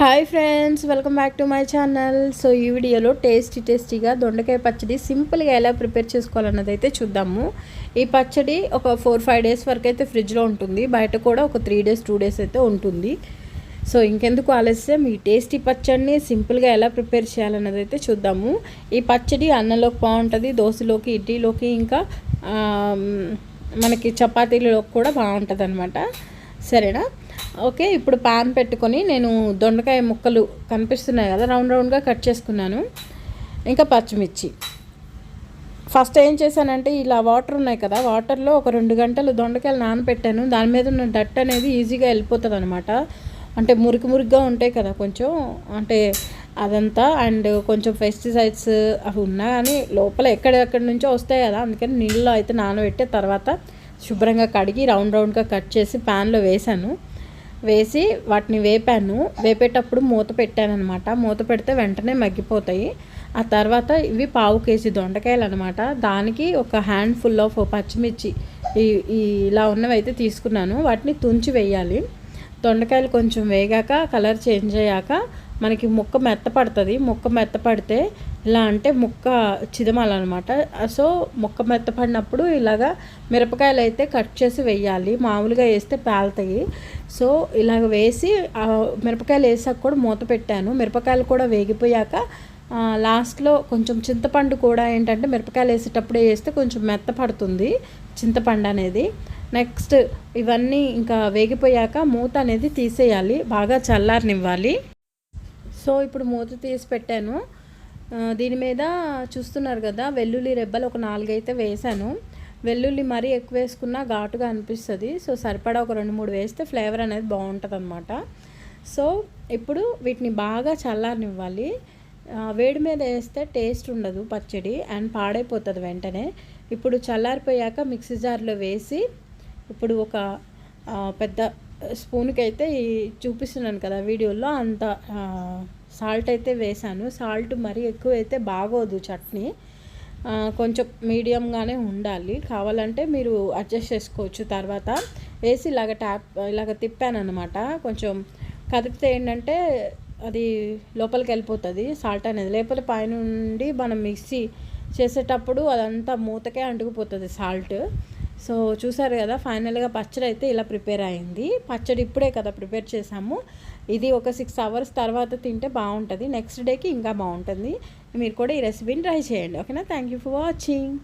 Hi friends, welcome back to my channel. So ఈ వీడియోలో టేస్టీగా దొండకాయ పచ్చడి సింపుల్గా ఎలా ప్రిపేర్ చేసుకోవాలన్నది అయితే చూద్దాము. ఈ పచ్చడి ఒక 4-5 డేస్ వరకు అయితే ఫ్రిడ్జ్లో ఉంటుంది. బయట కూడా ఒక 3 డేస్ 2 డేస్ అయితే ఉంటుంది. సో ఇంకెందుకు ఆలస్యం, ఈ టేస్టీ పచ్చడిని సింపుల్గా ఎలా ప్రిపేర్ చేయాలన్నది అయితే చూద్దాము. ఈ పచ్చడి అన్నంలోకి బాగుంటుంది, దోశలోకి, ఇడ్లీలోకి, ఇంకా మనకి చపాతీలలోకి కూడా బాగుంటుంది అనమాట. సరేనా? ఓకే, ఇప్పుడు పాన్ పెట్టుకొని నేను దొండకాయ ముక్కలు కనిపిస్తున్నాయి కదా, రౌండ్గా కట్ చేసుకున్నాను. ఇంకా పచ్చిమిర్చి. ఫస్ట్ ఏం చేశానంటే, ఇలా వాటర్ ఉన్నాయి కదా, వాటర్లో ఒక 2 గంటలు దొండకాయలు నానబెట్టాను. దాని మీద ఉన్న డట్ అనేది ఈజీగా వెళ్ళిపోతుంది అనమాట. అంటే మురికిగా ఉంటాయి కదా కొంచెం, అంటే అదంతా. అండ్ కొంచెం పెస్టిసైడ్స్ అవి ఉన్నా కానీ లోపల ఎక్కడెక్కడి నుంచో వస్తాయి కదా, అందుకని నీళ్ళలో అయితే నానబెట్టే తర్వాత శుభ్రంగా కడిగి రౌండ్గా కట్ చేసి ప్యాన్లో వేసి వాటిని వేపేటప్పుడు మూత పెట్టాను అనమాట. మూత పెడితే వెంటనే మగ్గిపోతాయి. ఆ తర్వాత ఇవి 1/4 కేజీ దొండకాయలు అనమాట. దానికి ఒక హ్యాండ్ఫుల్ ఆఫ్ పచ్చిమిర్చి ఇలా ఉన్నవి అయితే తీసుకున్నాను. వాటిని తుంచి వేయాలి. దొండకాయలు కొంచెం వేగాక, కలర్ చేంజ్ అయ్యాక మనకి ముక్క మెత్తపడుతుంది. ముక్క మెత్తపడితే ఇలా అంటే ముక్క చిదమాలన్నమాట. సో ముక్క మెత్తపడినప్పుడు ఇలాగా మిరపకాయలు అయితే కట్ చేసి వేయాలి. మామూలుగా వేస్తే పేలుతాయి. సో ఇలాగ వేసి మిరపకాయలు వేసాక కూడా మూత పెట్టాను. మిరపకాయలు కూడా వేగిపోయాక లాస్ట్లో కొంచెం చింతపండు కూడా ఏంటంటే మిరపకాయలు వేసేటప్పుడే వేస్తే కొంచెం మెత్తపడుతుంది చింతపండు అనేది. నెక్స్ట్ ఇవన్నీ ఇంకా వేగిపోయాక మూత అనేది తీసేయాలి, బాగా చల్లారనివ్వాలి. సో ఇప్పుడు మూత తీసి పెట్టాను. దీని మీద చూస్తున్నారు కదా, వెల్లుల్లి రెబ్బలు ఒక 4 అయితే వేసాను. వెల్లుల్లి మరీ ఎక్కువ వేసుకున్నా ఘాటుగా అనిపిస్తుంది. సో సరిపడా ఒక 2-3 వేస్తే ఫ్లేవర్ అనేది బాగుంటుంది అనమాట. సో ఇప్పుడు వీటిని బాగా చల్లారనివ్వాలి. వేడి మీద వేస్తే టేస్ట్ ఉండదు పచ్చడి, అండ్ పాడైపోతుంది వెంటనే. ఇప్పుడు చల్లారిపోయాక మిక్సీ జార్లో వేసి, ఇప్పుడు ఒక పెద్ద స్పూన్కి అయితే చూపిస్తున్నాను కదా వీడియోలో, అంత సాల్ట్ అయితే వేసాను. సాల్ట్ మరీ ఎక్కువ అయితే బాగోదు చట్నీ, కొంచెం మీడియంగానే ఉండాలి. కావాలంటే మీరు అడ్జస్ట్ చేసుకోవచ్చు. తర్వాత వేసి ఇలాగ తిప్పాను అనమాట. కొంచెం కదిపితే ఏంటంటే అది లోపలికి వెళ్ళిపోతుంది సాల్ట్ అనేది, లేకపోతే పైనుండి మనం మిక్సీ చేసేటప్పుడు అదంతా మూతకే అంటుకుపోతుంది సాల్ట్. సో చూసారు కదా, ఫైనల్గా పచ్చడి అయితే ఇలా ప్రిపేర్ అయింది. పచ్చడి ఇప్పుడే కదా ప్రిపేర్ చేసాము. ఇది ఒక 6 అవర్స్ తర్వాత తింటే బాగుంటుంది. నెక్స్ట్ డేకి ఇంకా బాగుంటుంది. మీరు కూడా ఈ రెసిపీని ట్రై చేయండి. ఓకేనా? Thank you for watching.